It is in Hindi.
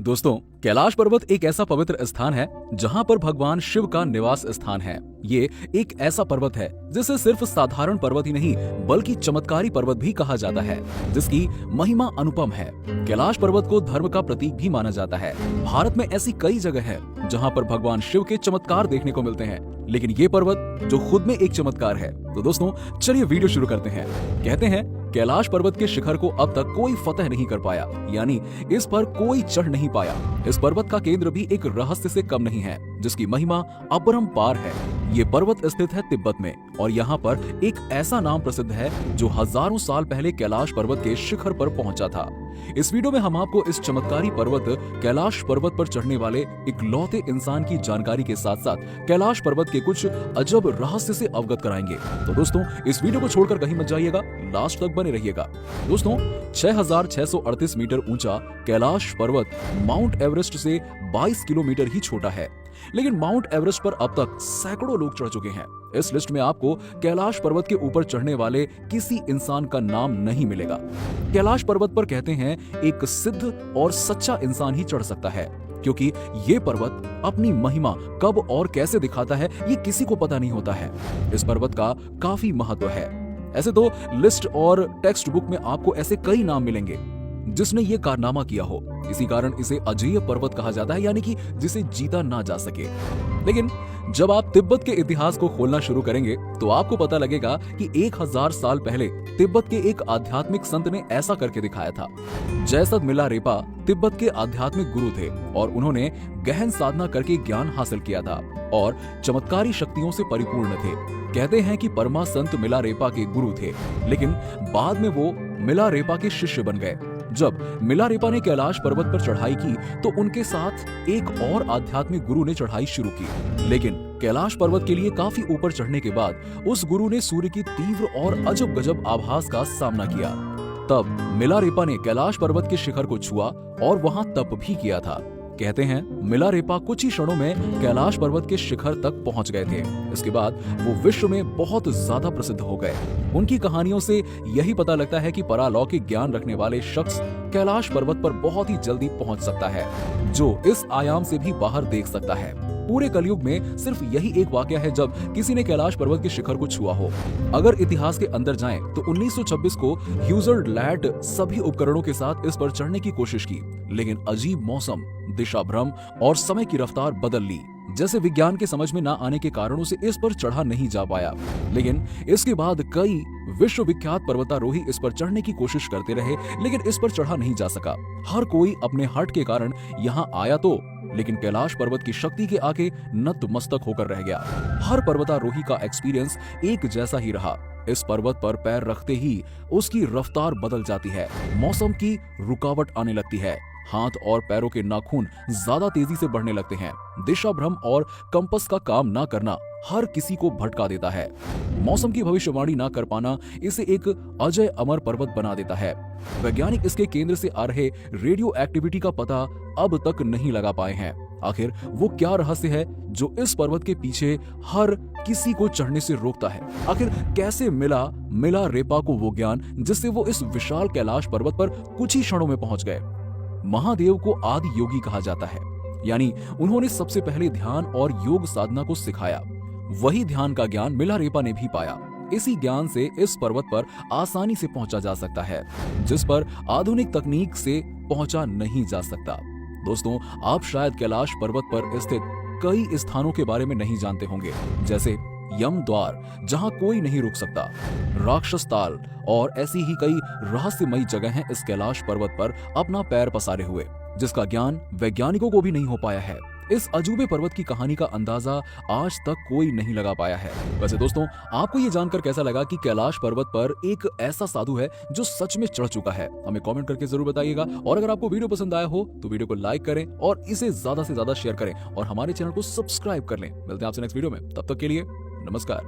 दोस्तों, कैलाश पर्वत एक ऐसा पवित्र स्थान है जहां पर भगवान शिव का निवास स्थान है। ये एक ऐसा पर्वत है जिसे सिर्फ साधारण पर्वत ही नहीं बल्कि चमत्कारी पर्वत भी कहा जाता है, जिसकी महिमा अनुपम है। कैलाश पर्वत को धर्म का प्रतीक भी माना जाता है। भारत में ऐसी कई जगह है जहां पर भगवान शिव के चमत्कार देखने को मिलते हैं, लेकिन ये पर्वत जो खुद में एक चमत्कार है। तो दोस्तों, चलिए वीडियो शुरू करते हैं। कहते हैं कैलाश पर्वत के शिखर को अब तक कोई फतह नहीं कर पाया, यानी इस पर कोई चढ़ नहीं पाया। इस पर्वत का केंद्र भी एक रहस्य से कम नहीं है, जिसकी महिमा अपरंपार है। ये पर्वत स्थित है तिब्बत में और यहाँ पर एक ऐसा नाम प्रसिद्ध है जो हजारों साल पहले कैलाश पर्वत के शिखर पर पहुंचा था। इस वीडियो में हम आपको इस चमत्कारी पर्वत कैलाश पर्वत पर चढ़ने वाले इकलौते इंसान की जानकारी के साथ साथ कैलाश पर्वत के कुछ अजब रहस्य से अवगत कराएंगे। तो दोस्तों, इस वीडियो को छोड़कर कहीं मत जाइएगा, लास्ट तक बने रहिएगा। दोस्तों, 6638 मीटर ऊंचा कैलाश पर्वत माउंट एवरेस्ट से 22 किलोमीटर ही छोटा है, लेकिन माउंट एवरेस्ट पर अब तक सैकड़ों लोग चढ़ चुके हैं। इस लिस्ट में आपको कैलाश पर्वत के ऊपर चढ़ने वाले किसी इंसान का नाम नहीं मिलेगा। कैलाश पर्वत पर कहते हैं एक सिद्ध और सच्चा इंसान ही चढ़ सकता है, क्योंकि ये पर्वत अपनी महिमा कब और कैसे दिखाता है ये किसी को पता नहीं होता है। इस पर्वत का काफी महत्व है। ऐसे तो लिस्ट और टेक्स्ट बुक में आपको ऐसे कई नाम मिलेंगे जिसने ये कारनामा किया हो। इसी कारण इसे अजेय पर्वत कहा जाता है, यानी कि जिसे जीता ना जा सके। लेकिन जब आप तिब्बत के इतिहास को खोलना शुरू करेंगे तो आपको पता लगेगा कि 1000 साल पहले तिब्बत के एक आध्यात्मिक संत ने ऐसा करके दिखाया था। जयसद मिलारेपा तिब्बत के आध्यात्मिक गुरु थे और उन्होंने गहन साधना करके ज्ञान हासिल किया था और चमत्कारी शक्तियों से परिपूर्ण थे। कहते हैं कि परमा संत मिलारेपा के गुरु थे, लेकिन बाद में वो मिलारेपा के शिष्य बन गए। जब मिलारेपा ने कैलाश पर्वत पर चढ़ाई की तो उनके साथ एक और आध्यात्मिक गुरु ने चढ़ाई शुरू की, लेकिन कैलाश पर्वत के लिए काफी ऊपर चढ़ने के बाद उस गुरु ने सूर्य की तीव्र और अजब गजब आभास का सामना किया। तब मिलारेपा ने कैलाश पर्वत के शिखर को छुआ और वहां तप भी किया था। कहते हैं मिलारेपा कुछ ही क्षणों में कैलाश पर्वत के शिखर तक पहुंच गए थे। इसके बाद वो विश्व में बहुत ज्यादा प्रसिद्ध हो गए। उनकी कहानियों से यही पता लगता है कि परालौकिक ज्ञान रखने वाले शख्स कैलाश पर्वत पर बहुत ही जल्दी पहुंच सकता है, जो इस आयाम से भी बाहर देख सकता है। पूरे कलयुग में सिर्फ यही एक वाकया है जब किसी ने कैलाश पर्वत के शिखर को छुआ हो। अगर इतिहास के अंदर जाएं तो 1926 को ह्यूजर्ड लैड सभी उपकरणों के साथ इस पर चढ़ने की कोशिश की, लेकिन अजीब मौसम, दिशा भ्रम और समय की रफ्तार बदल ली जैसे विज्ञान के समझ में न आने के कारणों से इस पर चढ़ा नहीं जा पाया। लेकिन इसके बाद कई विश्वविख्यात पर्वतारोही इस पर चढ़ने की कोशिश करते रहे, लेकिन इस पर चढ़ा नहीं जा सका। हर कोई अपने हट के कारण यहाँ आया तो, लेकिन कैलाश पर्वत की शक्ति के आगे नतमस्तक होकर रह गया। हर पर्वतारोही का एक्सपीरियंस एक जैसा ही रहा। इस पर्वत पर पैर रखते ही उसकी रफ्तार बदल जाती है, मौसम की रुकावट आने लगती है, हाथ और पैरों के नाखून ज्यादा तेजी से बढ़ने लगते हैं, दिशा भ्रम और कंपस का काम ना करना हर किसी को भटका देता है। मौसम की भविष्यवाणी ना कर पाना इसे एक अजय अमर पर्वत बना देता है। वैज्ञानिक इसके केंद्र से आ रहे रेडियो एक्टिविटी का पता अब तक नहीं लगा पाए हैं। आखिर वो क्या रहस्य है जो इस पर्वत के पीछे हर किसी को चढ़ने से रोकता है? आखिर कैसे मिला रेपा को वो ज्ञान जिससे वो इस विशाल कैलाश पर्वत पर कुछ ही क्षणों में पहुंच गए? महादेव को आदि योगी कहा जाता है, यानी उन्होंने सबसे पहले ध्यान और योग साधना को सिखाया। वही ध्यान का ज्ञान मिलारेपा ने भी पाया। इसी ज्ञान से इस पर्वत पर आसानी से पहुंचा जा सकता है, जिस पर आधुनिक तकनीक से पहुंचा नहीं जा सकता। दोस्तों, आप शायद कैलाश पर्वत पर स्थित कई स्थानों के बारे में नहीं जानते होंगे, जैसे यम द्वार जहां कोई नहीं रुक सकता, राक्षस ताल और ऐसी ही कई रहस्यमयी जगह हैं इस कैलाश पर्वत पर अपना पैर पसारे हुए, जिसका ज्ञान वैज्ञानिकों को भी नहीं हो पाया है। इस अजूबे पर्वत की कहानी का अंदाजा आज तक कोई नहीं लगा पाया है। वैसे दोस्तों, आपको ये जानकर कैसा लगा कि कैलाश पर्वत पर एक ऐसा साधु है जो सच में चढ़ चुका है? हमें कमेंट करके जरूर बताइएगा। और अगर आपको वीडियो पसंद आया हो तो वीडियो को लाइक करें और इसे ज्यादा से ज्यादा शेयर करें और हमारे चैनल को सब्सक्राइब कर लें। मिलते हैं आपसे नेक्स्ट वीडियो में, तब तक के लिए नमस्कार।